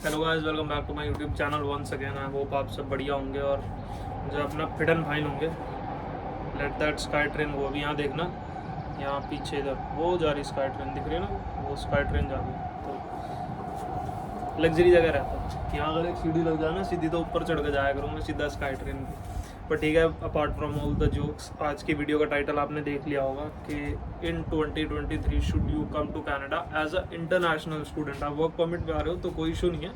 Hello guys, welcome back to my YouTube channel once again. I hope आप सब बढ़िया होंगे और जो अपना फिट एंड फाइन होंगे। लेट दैट स्काई ट्रेन, वो भी यहाँ देखना, यहाँ पीछे इधर वो जा रही स्काई ट्रेन, दिख रही है ना, वो स्काई ट्रेन जा रही है। तो लग्जरी जगह रहता है यहाँ, अगर एक सीढ़ी लग जाए ना सीधी तो ऊपर चढ़ के जाया करूँ मैं सीधा स्काई ट्रेन की। पर ठीक है, apart from all the jokes, आज की वीडियो का टाइटल आपने देख लिया होगा कि in 2023 should you come to Canada as a international student. आप वर्क परमिट पे आ रहे हो तो कोई इशू नहीं है,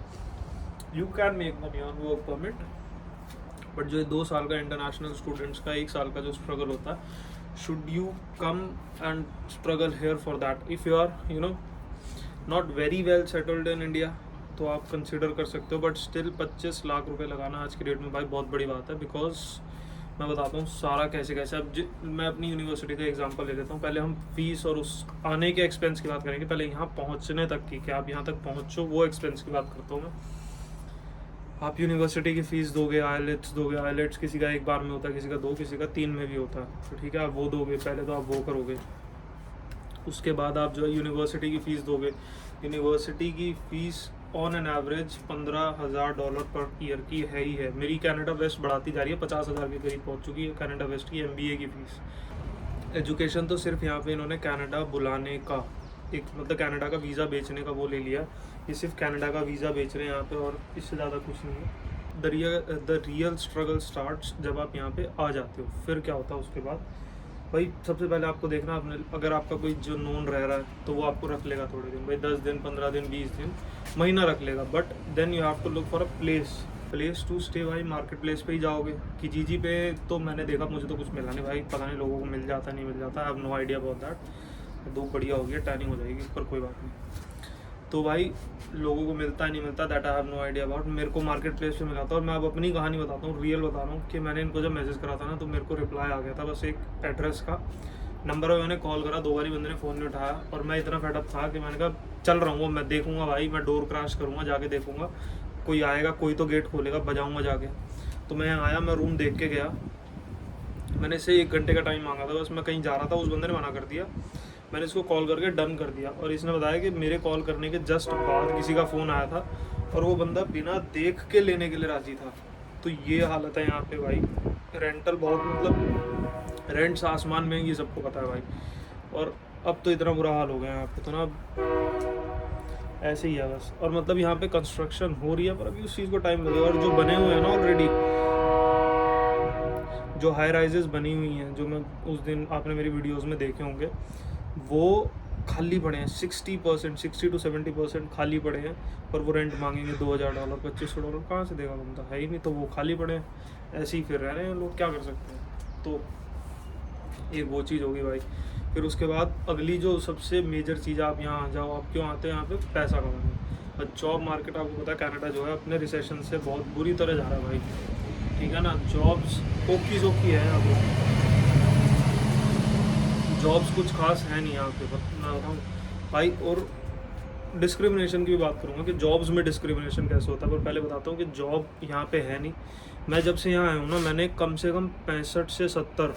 you can make money on work permit. But जो 2 साल का इंटरनेशनल स्टूडेंट्स का 1 साल का जो स्ट्रगल होता है, should you come and struggle here for that. If you are not very well settled in India तो आप कंसिडर कर सकते हो, बट स्टिल 25 लाख रुपए लगाना आज के डेट में भाई बहुत बड़ी बात है। बिकॉज मैं बताता हूँ सारा कैसे कैसे। अब मैं अपनी यूनिवर्सिटी का एग्जांपल ले लेता हूँ। पहले हम फीस और उस आने के एक्सपेंस की बात करेंगे, पहले यहाँ पहुँचने तक की, कि आप यहाँ तक पहुँचो वो एक्सपेंस की बात करता हूँ मैं। आप यूनिवर्सिटी की फ़ीस दोगे, आईलेट्स किसी का 1 बार में होता है, किसी का 2, किसी का 3 में भी होता है। तो ठीक है, आप वो दोगे, पहले तो आप वो करोगे। उसके बाद आप जो है यूनिवर्सिटी की फ़ीस दोगे। यूनिवर्सिटी की fees on an average $15,000 per year की है ही है। मेरी कनाडा वेस्ट बढ़ाती जा रही है, 50,000 के करीब पहुंच चुकी है कनाडा वेस्ट की MBA की फ़ीस। एजुकेशन तो सिर्फ यहाँ पे इन्होंने कनाडा बुलाने का एक मतलब कनाडा का वीज़ा बेचने का वो ले लिया। ये सिर्फ कनाडा का वीज़ा बेच रहे हैं यहाँ पे, और इससे ज़्यादा कुछ नहीं है। द रियल स्ट्रगल स्टार्ट्स जब आप यहाँ पे आ जाते हो। फिर क्या होता है उसके बाद भाई, सबसे पहले आपको देखना, आपने अगर आपका कोई जो नोन रह रहा है तो वो आपको रख लेगा थोड़े दिन, भाई 10 दिन, 15 दिन, 20 दिन, महीना रख लेगा। But then you have to look for a place to stay. भाई मार्केट प्लेस पे ही जाओगे कि जीजी पे तो मैंने देखा, मुझे तो कुछ मिला नहीं भाई, पता नहीं लोगों को मिल जाता नहीं मिल जाता। I have no idea about that. धूप बढ़िया होगी, टैनिंग हो जाएगी, पर कोई बात नहीं। तो भाई लोगों को मिलता नहीं मिलता, that I have no idea about. मेरे को मार्केट प्लेस पे मिला था, और मैं अब अपनी कहानी बताता हूँ, रियल बता रहा हूँ कि मैंने इनको जब मैसेज करा था ना तो मेरे को रिप्लाई आ गया था बस एक एड्रेस का। नंबर पे मैंने कॉल करा, 2 बारी बंदे ने फ़ोन नहीं उठाया, और मैं इतना फेडअप था कि मैंने कहा चल रहा हूँ, मैं देखूँगा भाई, मैं डोर क्रैश करूँगा, जाके देखूँगा कोई आएगा, कोई तो गेट खोलेगा, बजाऊँगा जाके। तो मैं आया, मैं रूम देख के गया। मैंने इससे 1 घंटे का टाइम मांगा था, बस मैं कहीं जा रहा था, उस बंदे ने मना कर दिया। मैंने इसको कॉल करके डन कर दिया, और इसने बताया कि मेरे कॉल करने के जस्ट बाद किसी का फ़ोन आया था और वो बंदा बिना देख के लेने के लिए राज़ी था। तो ये हालत है यहाँ पे भाई। रेंटल बहुत मतलब रेंट्स आसमान में, ये सबको पता है भाई। और अब तो इतना बुरा हाल हो गया यहाँ पे, तो ना ऐसे ही है बस। और मतलब यहाँ पे कंस्ट्रक्शन हो रही है, पर अभी उस चीज़ को टाइम लगेगा। और जो बने हुए हैं ना ऑलरेडी, जो हाई राइजेस बनी हुई हैं, जो मैं उस दिन आपने मेरी वीडियोस में देखे होंगे, वो खाली पड़े हैं। 60% 60 to 70% खाली पड़े हैं, पर वो रेंट मांगेंगे $2,000, $2,500। कहाँ से देगा बंदा, है ही नहीं, तो वो खाली पड़े हैं, ऐसे ही फिर रह रहे हैं लोग, क्या कर सकते हैं। तो एक वो चीज़ होगी भाई। फिर उसके बाद अगली जो सबसे मेजर चीज़, आप यहाँ आ जाओ, आप क्यों आते हैं यहाँ पे, पैसा कमाने। और जॉब मार्केट आपको पता है कनाडा जो है अपने रिसेशन से बहुत बुरी तरह जा रहा है भाई, ठीक है ना। जॉब्स ओकी सोकी है यहाँ पे, जॉब्स कुछ खास है नहीं यहाँ पे, मैं बताऊँ भाई। और डिस्क्रिमिनेशन की भी बात करूँगा कि जॉब्स में डिस्क्रिमिनेशन कैसे होता है, पर पहले बताता हूँ कि जॉब यहाँ पे है नहीं। मैं जब से यहाँ आया हूँ ना, मैंने कम से कम 65 से 70,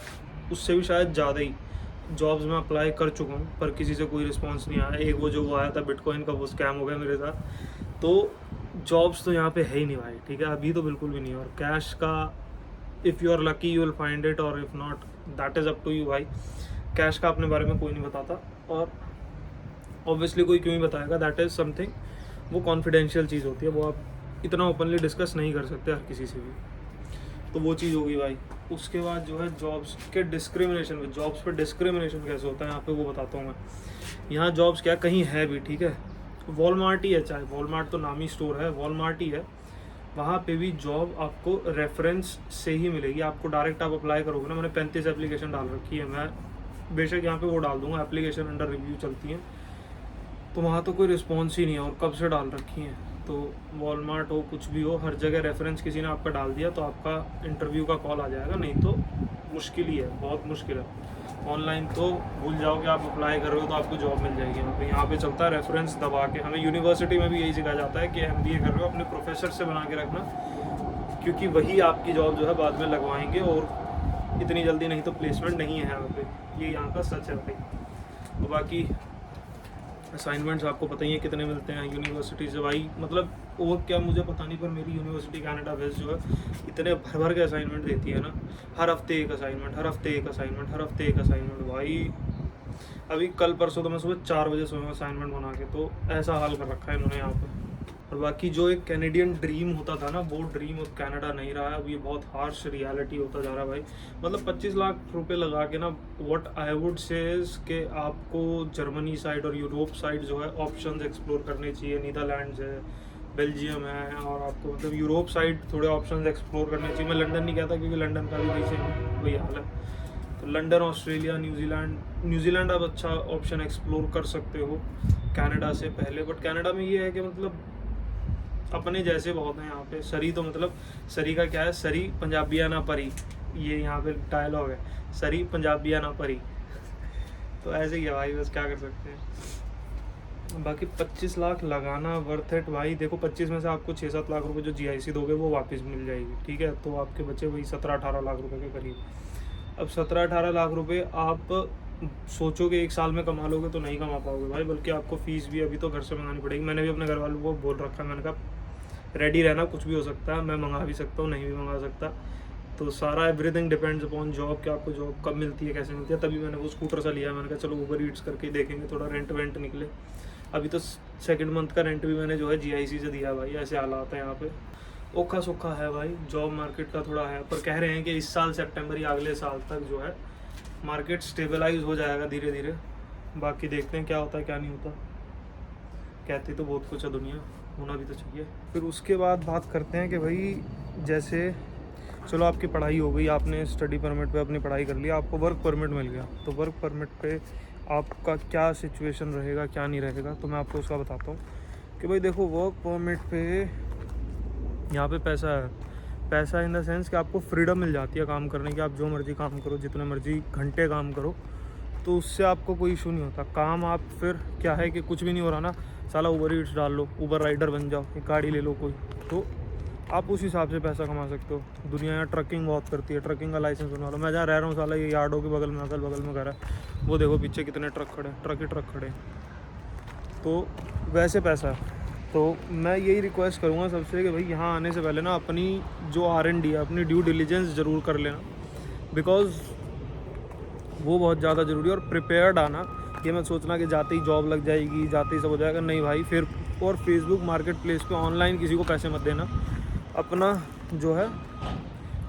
उससे भी शायद ज़्यादा ही जॉब्स में अप्लाई कर चुका हूँ, पर किसी से कोई रिस्पांस नहीं आया। एक वो जो वो आया था बिटकॉइन का, वो स्कैम हो गया मेरे साथ। तो जॉब्स तो यहाँ पे है ही नहीं भाई, ठीक है, अभी तो बिल्कुल भी नहीं। और कैश का, if you are lucky you will find it, और if not that is up to you भाई। कैश का अपने बारे में कोई नहीं बताता, और ऑब्वियसली कोई क्यों ही बताएगा, दैट इज़ समथिंग, वो कॉन्फिडेंशियल चीज़ होती है, वो आप इतना ओपनली डिस्कस नहीं कर सकते हर किसी से भी। तो वो चीज़ होगी भाई। उसके बाद जो है जॉब्स के डिस्क्रिमिनेशन, जॉब्स पे डिस्क्रिमिनेशन कैसे होता है यहाँ पे, वो बताता हूँ मैं। यहाँ जॉब्स क्या कहीं है भी, ठीक है, वॉलमार्ट ही है, चाहे वॉलमार्ट तो नामी स्टोर है, वॉलमार्ट ही है, वहाँ पे भी जॉब आपको रेफरेंस से ही मिलेगी। आपको डायरेक्ट आप अप्लाई करोगे ना, मैंने 35 एप्लीकेशन डाल रखी है, मैं बेशक यहाँ पे वो डाल दूँगा, एप्लीकेशन अंडर रिव्यू चलती हैं, तो वहाँ तो कोई रिस्पॉन्स ही नहीं है, और कब से डाल रखी हैं। तो वॉलमार्ट हो, कुछ भी हो, हर जगह रेफरेंस किसी ने आपका डाल दिया तो आपका इंटरव्यू का कॉल आ जाएगा, नहीं तो मुश्किल ही है, बहुत मुश्किल है। ऑनलाइन तो भूल जाओ कि आप अप्लाई कर रहे हो तो आपको जॉब मिल जाएगी। यहाँ पे चलता है रेफरेंस दबा के। हमें यूनिवर्सिटी में भी यही सिखाया जाता है कि MBA कर रहे हो अपने प्रोफेसर से बना के रखना, क्योंकि वही आपकी जॉब जो है बाद में लगवाएंगे, और इतनी जल्दी नहीं तो प्लेसमेंट नहीं है यहाँ पे, ये यहाँ का सच है भाई। तो बाकी असाइनमेंट्स आपको पता ही है कितने मिलते हैं यूनिवर्सिटी से भाई, मतलब और क्या मुझे पता नहीं, पर मेरी यूनिवर्सिटी कनाडा वेस्ट जो है इतने भर भर के असाइनमेंट देती है ना, हर हफ्ते एक असाइनमेंट, हर हफ्ते एक असाइनमेंट, हर हफ्ते एक असाइनमेंट भाई। अभी कल परसों तो मैं सुबह 4 बजे सोया असाइनमेंट बना के, तो ऐसा हाल कर रखा है इन्होंने यहाँ पे। और बाकी जो एक कैनेडियन ड्रीम होता था ना, वो ड्रीम अब कनाडा नहीं रहा है, अब ये बहुत हार्श रियलिटी होता जा रहा है भाई। मतलब 25 लाख रुपए लगा के ना, व्हाट आई वुड से कि आपको जर्मनी साइड और यूरोप साइड जो है ऑप्शंस एक्सप्लोर करने चाहिए। नीदरलैंड्स है, बेल्जियम है, और आपको मतलब यूरोप साइड थोड़े ऑप्शंस एक्सप्लोर करने चाहिए। मैं लंदन नहीं कहता क्योंकि लंदन का भी वही हाल है, तो लंदन, ऑस्ट्रेलिया, न्यूजीलैंड आप अच्छा ऑप्शन एक्सप्लोर कर सकते हो कनाडा से पहले। बट कनाडा में ये है कि मतलब अपने जैसे बहुत हैं यहाँ पे। सरी तो मतलब सरी का क्या है, सरी पंजाबिया ना परी, ये यहाँ पे डायलॉग है, सरी पंजाबिया ना परी। तो ऐसे ही है भाई, बस क्या कर सकते हैं। बाकी 25 लाख लगाना वर्थ इट भाई। देखो 25 में से आपको 6-7 लाख रुपए जो GIC दोगे वो वापस मिल जाएगी, ठीक है, तो आपके बचे वही 17-18 लाख रुपए के करीब। अब 17-18 लाख रुपए आप सोचोगे 1 साल में कमा लोगे तो नहीं कमा पाओगे भाई, बल्कि आपको फीस भी अभी तो घर से मंगानी पड़ेगी। मैंने भी अपने घर वालों को बोल रखा है, मैंने कहा रेडी रहना, कुछ भी हो सकता है, मैं मंगा भी सकता हूँ, नहीं भी मंगा सकता। तो सारा एवरीथिंग डिपेंड्स अपॉन जॉब, कि आपको जॉब कब मिलती है, कैसे मिलती है। तभी मैंने वो स्कूटर सा लिया, मैंने कहा चलो ऊबर ईट्स करके देखेंगे, थोड़ा रेंट वेंट निकले। अभी तो 2nd मंथ का रेंट भी मैंने जो है GIC से दिया भाई। ऐसे हालात है यहाँ पे, ओखा सोखा है भाई, जॉब मार्केट का थोड़ा है। पर कह रहे हैं कि इस साल सितंबर या अगले साल तक जो है मार्केट स्टेबलाइज हो जाएगा धीरे धीरे। बाकी देखते हैं क्या होता है क्या नहीं होता। कहती तो बहुत कुछ है दुनिया, होना भी तो चाहिए। फिर उसके बाद बात करते हैं कि भाई जैसे चलो आपकी पढ़ाई हो गई, आपने स्टडी परमिट पे अपनी पढ़ाई कर ली, आपको वर्क परमिट मिल गया, तो वर्क परमिट पे आपका क्या सिचुएशन रहेगा क्या नहीं रहेगा, तो मैं आपको उसका बताता हूँ कि भाई देखो वर्क परमिट पे यहाँ पे पैसा है, पैसा इन द सेंस कि आपको फ्रीडम मिल जाती है काम करने की। आप जो मर्ज़ी काम करो, जितने मर्ज़ी घंटे काम करो, तो उससे आपको कोई इशू नहीं होता। काम आप फिर क्या है कि कुछ भी नहीं हो रहा ना, साला ऊबर ईट्स डाल लो, ऊबर राइडर बन जाओ, एक गाड़ी ले लो कोई, तो आप उस हिसाब से पैसा कमा सकते हो। दुनिया यहाँ ट्रकिंग बहुत करती है, ट्रकिंग का लाइसेंस बनवा लो। मैं जहाँ रह रहा हूँ साला ये यार्डों के बगल में, अगल बगल में घर है, वो देखो पीछे कितने ट्रक खड़े, ट्रक ही ट्रक खड़े, तो वैसे पैसा है। तो मैं यही रिक्वेस्ट करूँगा सबसे कि भाई यहाँ आने से पहले ना अपनी जो R&D है, अपनी ड्यू डिलीजेंस ज़रूर कर लेना, बिकॉज़ वो बहुत ज़्यादा ज़रूरी है। और प्रिपेयर्ड आना, ये मत सोचना कि जाते ही जॉब लग जाएगी, जाते ही सब हो जाएगा, नहीं भाई। फिर और फेसबुक मार्केट प्लेस पे ऑनलाइन किसी को पैसे मत देना, अपना जो है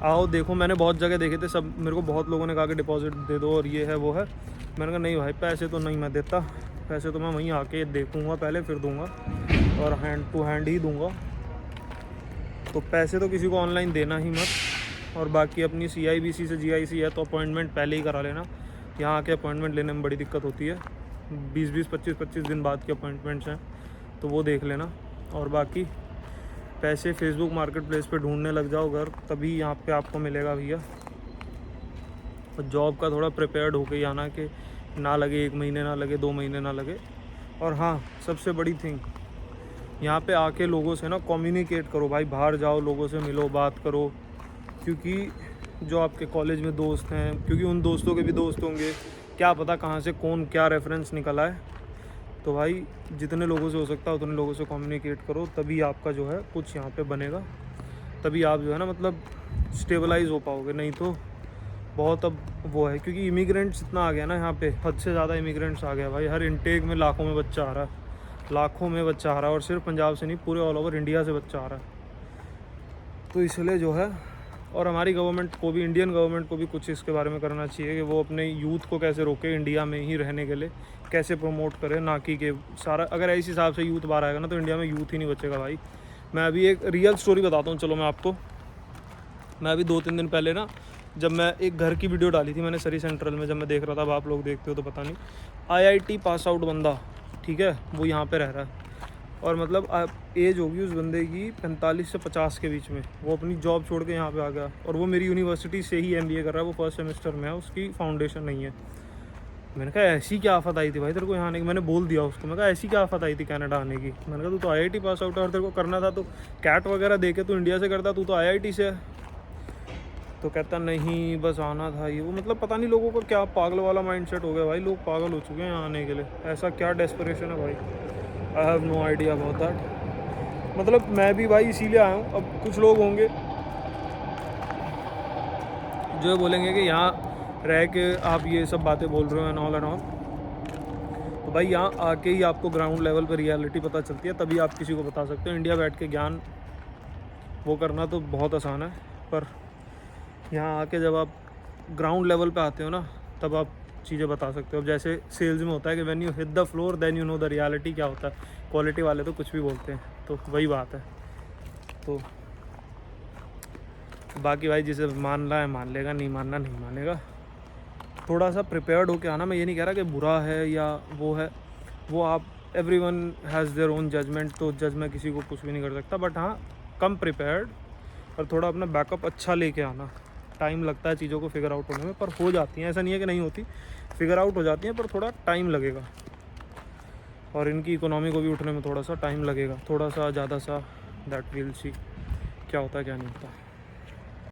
आओ देखो। मैंने बहुत जगह देखे थे, सब मेरे को बहुत लोगों ने कहा कि डिपॉजिट दे दो और ये है वो है। मैंने कहा नहीं भाई, पैसे तो नहीं मैं देता, पैसे तो मैं वहीं आके देखूँगा पहले फिर दूँगा, और हैंड टू हैंड ही दूँगा। तो पैसे तो किसी को ऑनलाइन देना ही मत। और बाकी अपनी CIBC से GIC है तो अपॉइंटमेंट पहले ही करा लेना। यहाँ आके अपॉइंटमेंट लेने में बड़ी दिक्कत होती है, 20-20, 25-25 दिन बाद के अपॉइंटमेंट्स हैं, तो वो देख लेना। और बाकी पैसे फेसबुक मार्केट प्लेस पे ढूंढने लग जाओ घर, तभी यहाँ पे आपको मिलेगा भैया। और जॉब का थोड़ा प्रिपेयर्ड होके ही आना, कि ना लगे 1 महीने, ना लगे 2 महीने ना लगे। और हाँ, सबसे बड़ी थिंग, यहाँ पे आके लोगों से ना कम्युनिकेट करो भाई, बाहर जाओ, लोगों से मिलो, बात करो। क्योंकि जो आपके कॉलेज में दोस्त हैं, क्योंकि उन दोस्तों के भी दोस्त होंगे, क्या पता कहाँ से कौन क्या रेफरेंस निकल आए। तो भाई जितने लोगों से हो सकता है उतने लोगों से कम्युनिकेट करो, तभी आपका जो है कुछ यहाँ पे बनेगा, तभी आप जो है ना मतलब स्टेबलाइज हो पाओगे। नहीं तो बहुत अब वो है, क्योंकि इमिग्रेंट्स इतना आ गया ना यहाँ पे, हद से ज़्यादा इमिग्रेंट्स आ गया भाई। हर इनटेक में लाखों में बच्चा आ रहा है, लाखों में बच्चा आ रहा है, और सिर्फ पंजाब से नहीं, पूरे ऑल ओवर इंडिया से बच्चा आ रहा है। तो इसलिए जो है, और हमारी गवर्नमेंट को भी, इंडियन गवर्नमेंट को भी कुछ इसके बारे में करना चाहिए कि वो अपने यूथ को कैसे रोके इंडिया में ही रहने के लिए, कैसे प्रमोट करे, ना कि सारा अगर इस हिसाब से यूथ बाहर आएगा ना तो इंडिया में यूथ ही नहीं बचेगा भाई। मैं अभी एक रियल स्टोरी बताता हूँ, चलो मैं आपको। मैं अभी 2-3 दिन पहले ना, जब मैं एक घर की वीडियो डाली थी मैंने सरी सेंट्रल में, जब मैं देख रहा था, अब आप लोग देखते हो तो पता नहीं, IIT पास आउट बंदा, ठीक है, वो यहाँ पे रह रहा है, और मतलब एज होगी उस बंदे की 45 से 50 के बीच में। वो अपनी जॉब छोड़ के यहाँ पे आ गया, और वो मेरी यूनिवर्सिटी से ही MBA कर रहा है, वो 1st सेमेस्टर में है, उसकी फाउंडेशन नहीं है। मैंने कहा ऐसी क्या आफत आई थी भाई तेरे को यहाँ आने की, मैंने बोल दिया उसको, मैं कहा ऐसी क्या आफत आई थी कनाडा आने की। मैंने कहा तू तो IIT पास आउट है, और तेरे को करना था तो कैट वगैरह दे के तू इंडिया से करता, तू तो IIT से है। तो कहता नहीं बस आना था ये वो, मतलब पता नहीं लोगों को क्या पागल वाला माइंडसेट हो गया भाई, लोग पागल हो चुके हैं यहाँ आने के लिए, ऐसा क्या डेस्परेशन है भाई, I have no idea about that. मतलब मैं भी भाई इसीलिए आया हूँ। अब कुछ लोग होंगे जो बोलेंगे कि यहाँ रह के आप ये सब बातें बोल रहे हो एंड ऑल, तो भाई यहाँ आके ही आपको ग्राउंड लेवल पर रियलिटी पता चलती है, तभी आप किसी को बता सकते हो। इंडिया बैठ के ज्ञान वो करना तो बहुत आसान है, पर यहाँ आके जब आप ग्राउंड लेवल पे आते हो ना, तब आप चीज़ें बता सकते हो। अब जैसे सेल्स में होता है कि when you hit the floor then you know the reality क्या होता है। क्वालिटी वाले तो कुछ भी बोलते हैं, तो वही बात है। तो बाकी भाई जिसे मान रहा है मान लेगा, नहीं मानना नहीं मानेगा। थोड़ा सा प्रिपेयर्ड होके आना। मैं ये नहीं कह रहा कि बुरा है या वो है, वो आप everyone has their own judgement, तो जज मैं किसी को कुछ भी नहीं कर सकता। बट हाँ, कम प्रिपेयर्ड और थोड़ा अपना बैकअप अच्छा लेके आना। टाइम लगता है चीज़ों को फिगर आउट होने में, पर हो जाती हैं, ऐसा नहीं है कि नहीं होती, फिगर आउट हो जाती हैं, पर थोड़ा टाइम लगेगा। और इनकी इकोनॉमी को भी उठने में थोड़ा सा टाइम लगेगा, थोड़ा सा ज़्यादा सा, दैट विल सी क्या होता है क्या नहीं होता।